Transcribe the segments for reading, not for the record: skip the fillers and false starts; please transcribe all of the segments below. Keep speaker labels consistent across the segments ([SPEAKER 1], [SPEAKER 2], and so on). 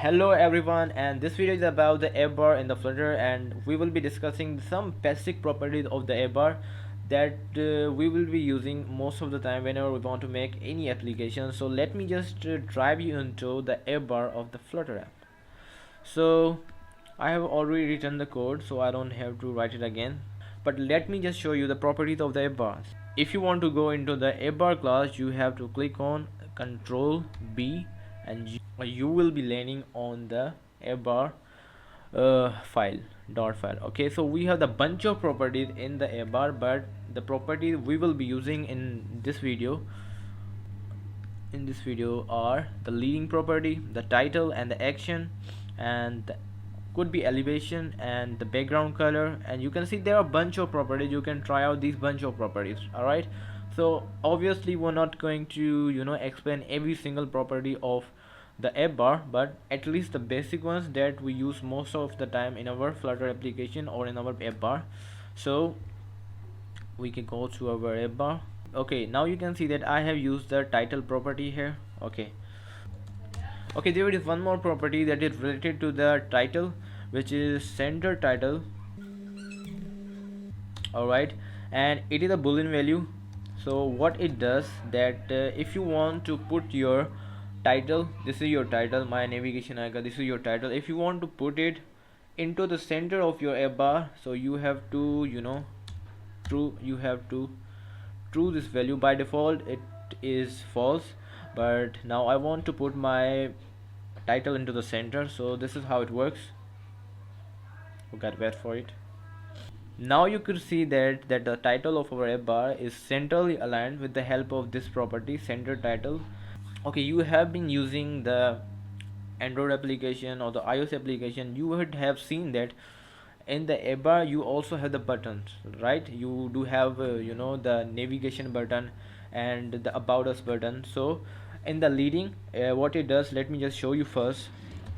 [SPEAKER 1] Hello everyone, and this video is about the AppBar in the Flutter, and we will be discussing some basic properties of the AppBar that we will be using most of the time whenever we want to make any application. So let me just drive you into the AppBar of the Flutter app. So I have already written the code, so I don't have to write it again, but let me just show you the properties of the AppBar. If you want to go into the AppBar class, you have to click on Control B, and you will be landing on the AppBar file. Okay, so we have the bunch of properties in the AppBar, but the properties we will be using in this video are the leading property, the title and the action, and could be elevation and the background color. And you can see there are a bunch of properties. You can try out these bunch of properties. All right, so obviously we're not going to explain every single property of the AppBar, but at least the basic ones that we use most of the time in our Flutter application or in our AppBar. So we can go to our AppBar. Okay, now you can see that I have used the title property here. Okay, there is one more property that is related to the title, which is center title. Alright, and it is a boolean value. So what it does that if you want to put your title, this is your title, my navigation icon, this is your title. If you want to put it into the center of your AppBar, so you have to true this value. By default it is false, but now I want to put my title into the center, so this is how it works. We got wait for it. Now you could see that the title of our AppBar is centrally aligned with the help of this property, center title. Okay, you have been using the Android application or the iOS application, you would have seen that in the AppBar you also have the buttons, right? You do have the navigation button and the about us button. So in the leading, what it does, let me just show you first.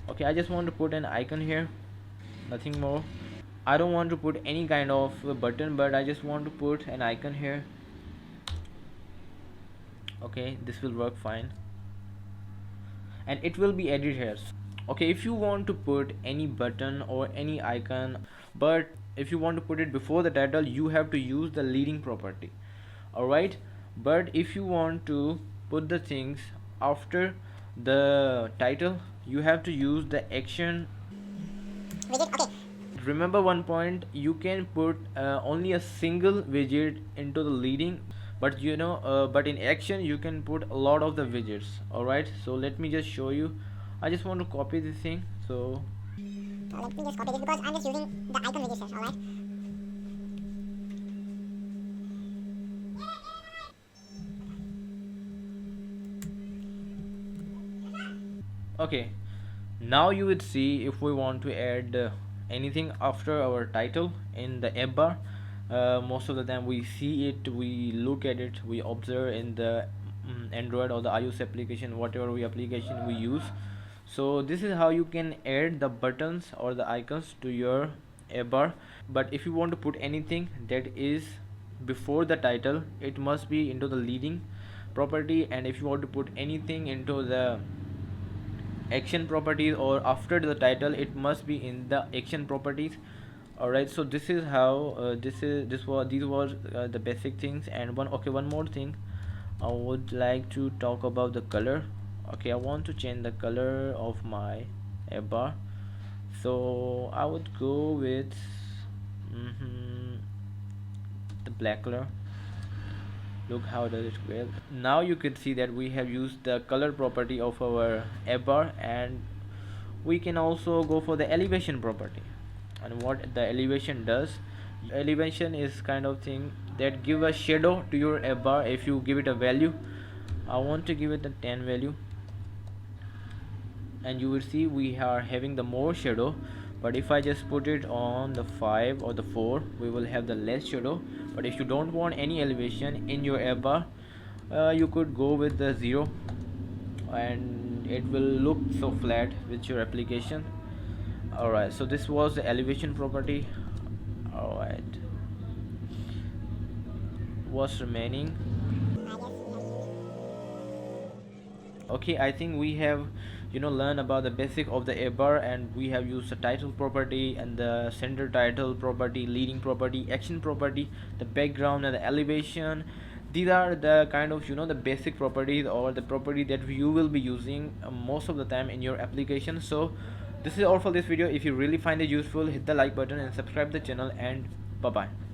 [SPEAKER 1] Okay, I just want to put an icon here, nothing more. I don't want to put any kind of button, but I just want to put an icon here. Okay, this will work fine, and it will be added here. Okay, if you want to put any button or any icon, but if you want to put it before the title, you have to use the leading property. Alright, but if you want to put the things after the title, you have to use the action widget. Okay, remember one point, you can put only a single widget into the leading, but but in action you can put a lot of the widgets. Alright, so let me just show you. I just want to copy this thing, so let me just copy this because I'm just using the icon widgets here. Alright, okay, now you would see if we want to add anything after our title in the AppBar. Most of the time we see it, we look at it, we observe in the Android or the iOS application, whatever application we use. So this is how you can add the buttons or the icons to your AppBar. But if you want to put anything that is before the title, it must be into the leading property, and if you want to put anything into the action properties or after the title, it must be in the action properties. Alright, so this is how these were the basic things. And one more thing, I would like to talk about the color. Okay, I want to change the color of my AppBar, so I would go with the black color. Look how does it well. Now you can see that we have used the color property of our AppBar, and we can also go for the elevation property. And what the elevation does, elevation is kind of thing that give a shadow to your AppBar. If you give it a value, I want to give it a 10 value, and you will see we are having the more shadow. But if I just put it on the 5 or the 4, we will have the less shadow. But if you don't want any elevation in your AppBar, you could go with the 0, and it will look so flat with your application. Alright, so this was the elevation property. Alright, what's remaining? Okay, I think we have learn about the basic of the AppBar, and we have used the title property and the center title property, leading property, action property, the background and the elevation. These are the kind of the basic properties or the property that you will be using most of the time in your application. So this is all for this video. If you really find it useful, hit the like button and subscribe the channel, and bye bye.